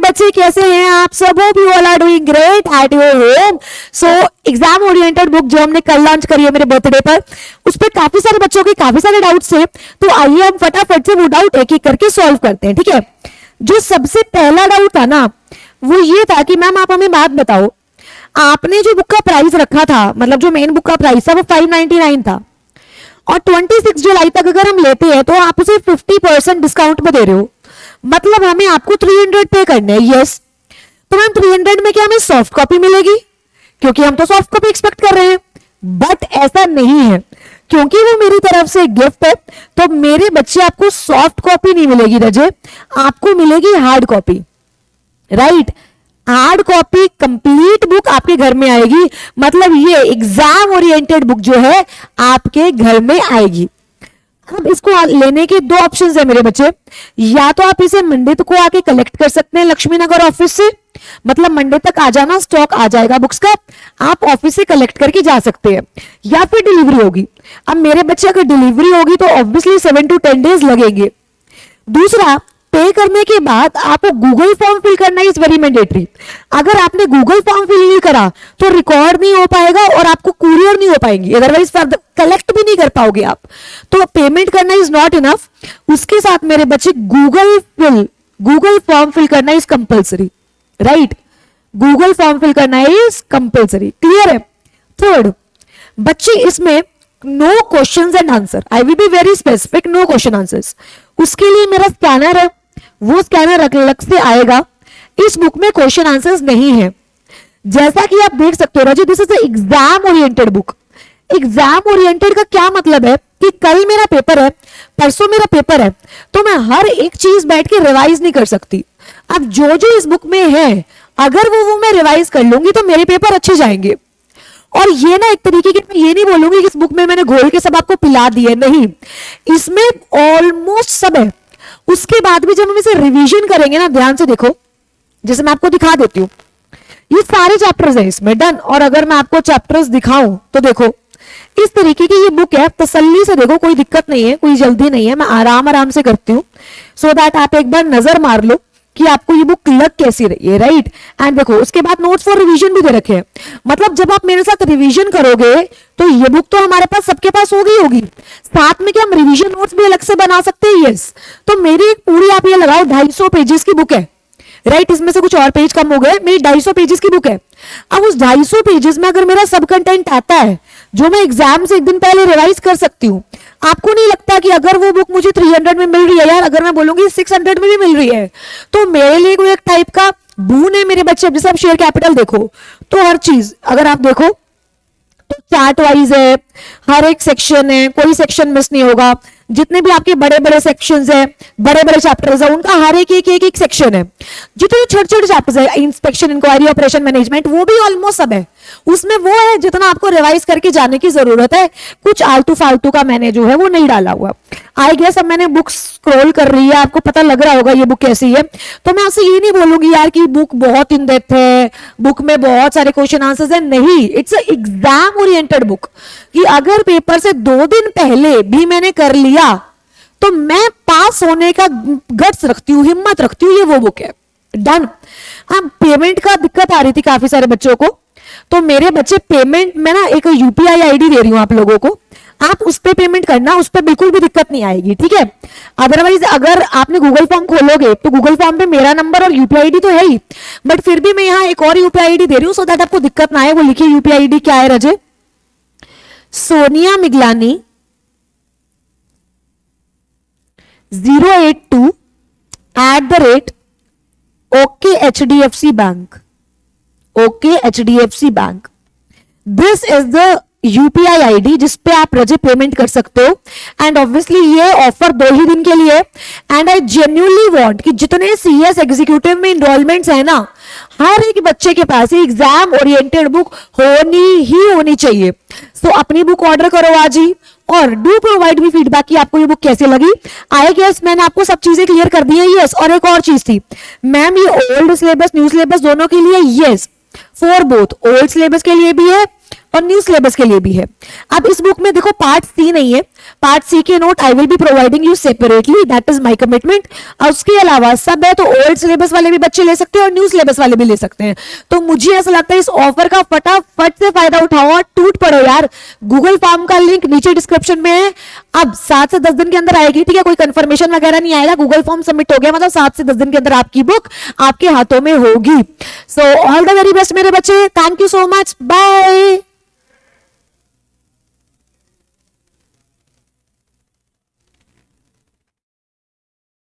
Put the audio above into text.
बच्चे कैसे हैं आप सब? Hope you all are doing great at your home. So exam oriented book जो हमने कल लॉन्च करी है मेरे बर्थडे पर, उस पर काफी सारे बच्चों के काफी सारे डाउट्स थे, तो आइए हम फटाफट से वो डाउट एक एक करके सॉल्व करते हैं। ठीक है, जो सबसे पहला डाउट था ना वो ये था कि मैम आप हमें बात बताओ, आपने जो बुक का प्राइस रखा था, मतलब जो मेन बुक का प्राइस था वो 599 था, और 26 जुलाई तक अगर हम लेते हैं तो आप उसे 50% डिस्काउंट में दे रहे हो, मतलब हमें आपको 300 पे करने हैं। यस, तो मैम 300 में क्या हमें सॉफ्ट कॉपी मिलेगी? क्योंकि हम तो सॉफ्ट कॉपी एक्सपेक्ट कर रहे हैं, बट ऐसा नहीं है, क्योंकि वो मेरी तरफ से गिफ्ट है, तो मेरे बच्चे आपको सॉफ्ट कॉपी नहीं मिलेगी रजे, आपको मिलेगी hard copy. Right, hard copy complete book आपके घर में आएगी, मतलब ये एग्जाम ओरिएंटेड बुक जो है आपके घर में आएगी। अब इसको लेने के दो ऑप्शंस है मेरे बच्चे, या तो आप इसे मंडे को आके कलेक्ट कर सकते हैं लक्ष्मी नगर ऑफिस से, मतलब मंडे तक आ जाना, स्टॉक आ जाएगा बुक्स का, आप ऑफिस से कलेक्ट करके जा सकते हैं, या फिर डिलीवरी होगी। अब मेरे बच्चे अगर डिलीवरी होगी तो ऑब्वियसली 7 to 10 डेज लगेंगे। दूसरा, पे करने के बाद आपको गूगल फॉर्म फिल करना इज वेरी मैंडेटरी। अगर आपने गूगल फॉर्म फिल नहीं करा तो रिकॉर्ड नहीं हो पाएगा और आपको कुरियर नहीं हो पाएंगे, अदरवाइज कलेक्ट भी नहीं कर पाओगे आप, तो पेमेंट करना इज नॉट इनफ। उसके साथ मेरे बच्चे गूगल फॉर्म फिल करना is compulsory. Right, Google form fill करना इज कंपल्सरी। क्लियर है? थर्ड, बच्चे इसमें no questions and answer, I will be very specific, no question answers. उसके लिए मेरा स्कैनर है, वो स्कैनर अलग से आएगा। इस बुक में क्वेश्चन आंसर्स नहीं है, जैसा कि आप देख सकते हो Raju, this is exam oriented book. Exam oriented का क्या मतलब है कि कल मेरा पेपर है, परसों मेरा पेपर है, तो मैं हर एक चीज बैठ के रिवाइज नहीं कर सकती। अब जो जो इस बुक में है अगर वो मैं रिवाइज कर लूंगी तो मेरे पेपर अच्छे जाएंगे। और ये ना एक तरीके की, मैं ये नहीं बोलूंगी कि इस बुक में मैंने घोल के सब आपको पिला दिए, नहीं, इसमें ऑलमोस्ट सब है। उसके बाद भी जब हम इसे रिवीजन करेंगे ना, ध्यान से देखो, जैसे मैं आपको दिखा देती हूँ, ये सारे चैप्टर्स हैं इसमें, डन। और अगर मैं आपको चैप्टर्स दिखाऊं तो देखो इस तरीके की ये बुक है, तसल्ली से देखो, कोई दिक्कत नहीं है, कोई जल्दी नहीं है, मैं आराम से करती हूँ, सो दैट आप एक बार नजर मार लो कि आपको ये बुक लग कैसी रही है। राइट, एंड देखो उसके बाद नोट्स फॉर रिवीजन भी दे रखे हैं, मतलब जब आप मेरे साथ रिवीजन करोगे तो ये बुक तो हमारे पास सबके पास होगी। साथ में क्या हम रिवीजन नोट्स भी अलग से बना सकते हैं? यस। तो मेरी एक पूरी आप ये लगाओ 250 पेजेस की बुक है। राइट, इसमें से कुछ और पेज कम हो गए, मेरी 250 पेजेस की बुक है। अब उस 250 पेजेस में अगर मेरा सब कंटेंट आता है जो मैं एग्जाम से एक दिन पहले रिवाइज कर सकती हूँ, आपको नहीं लगता कि अगर वो बुक मुझे 300 में मिल रही है, यार अगर मैं बोलूंगी 600 में भी मिल रही है, तो मेरे लिए कोई एक टाइप का बून है मेरे बच्चे। जैसे आप शेयर कैपिटल देखो तो हर चीज अगर आप देखो तो चार्ट वाइज है, हर एक सेक्शन है, कोई सेक्शन मिस नहीं होगा। जितने भी आपके बड़े बड़े सेक्शंस है, बड़े बड़े चैप्टर्स है, उनका हर एक सेक्शन है। जितने छोटे छोटे चैप्टर्स है, इंस्पेक्शन, इंक्वायरी, ऑपरेशन, मैनेजमेंट, वो भी ऑलमोस्ट सब है उसमें। वो है जितना आपको रिवाइज करके जाने की जरूरत है, कुछ आलतू फालतू का मैंने जो है वो नहीं डाला हुआ। आई गेस अब मैंने बुक स्क्रॉल कर रही है, आपको पता लग रहा होगा ये बुक कैसी है, तो मैं आपसे ये नहीं बोलूंगी यार कि बुक बहुत इन डेप्थ है, बुक में बहुत सारे क्वेश्चन आंसर्स है, नहीं, इट्स एग्जाम ओरिएंटेड बुक, कि अगर पेपर से 2 दिन पहले भी मैंने कर लिया तो मैं पास होने का गट्स रखती हूँ, हिम्मत रखती हूँ, ये वो बुक है। डन। अब पेमेंट का दिक्कत आ रही थी काफी सारे बच्चों को, तो मेरे बच्चे पेमेंट में ना एक यूपीआई आईडी दे रही हूँ आप लोगों को, आप उस पे पेमेंट करना, उस पे बिल्कुल भी दिक्कत नहीं आएगी। ठीक है, अदरवाइज अगर आपने गूगल फॉर्म खोलोगे तो गूगल फॉर्म पे मेरा नंबर और यूपीआई आईडी तो है ही, बट फिर भी मैं यहाँ एक और यूपीआई आईडी दे रही हूँ, सो दैट आपको दिक्कत ना आए। वो लिखिए यूपीआई आईडी क्या है रजे? Sonia Miglani 082@OKHDFC bank, OKHDFC bank. This is the UPI ID जिसपे आप रजे पेमेंट कर सकते हो। एंड ऑब्वियसली ये ऑफर 2 ही दिन के लिए, एंड आई जेन्युइनली वांट कि जितने सीएस एग्जीक्यूटिव में इनरोलमेंट्स है ना, हर एक बच्चे के पास एग्जाम ओरिएंटेड बुक होनी चाहिए। सो अपनी बुक ऑर्डर करो आज ही, और डू प्रोवाइड मी फीडबैक कि आपको ये बुक कैसी लगी। आई गेस मैंने आपको सब चीजें क्लियर कर दी है। यस, और एक और चीज थी मैम, ये ओल्ड सिलेबस न्यू सिलेबस दोनों के लिए? Yes, for both, old syllabus के लिए भी है और न्यू सिलेबस के लिए भी है। अब इस बुक में देखो पार्ट सी नहीं है, पार्ट सी के note I will be providing you separately, that is my commitment. और उसके अलावा सब है तो ओल्ड सिलेबस वाले भी बच्चे ले सकते हैं और न्यू सिलेबस वाले भी ले सकते हैं। तो मुझे ऐसा लगता है इस ऑफर का फटाफट से फायदा उठाओ और टूट पड़ो यार। गूगल फॉर्म का लिंक नीचे डिस्क्रिप्शन में है, अब 7 से 10 दिन के अंदर आएगी, ठीक है, कोई कंफर्मेशन वगैरह नहीं आएगा, गूगल फॉर्म सबमिट हो गया मतलब 7 से 10 दिन के अंदर आपकी बुक आपके हाथों में होगी। So all the very best मेरे बच्चे, thank you so much, bye.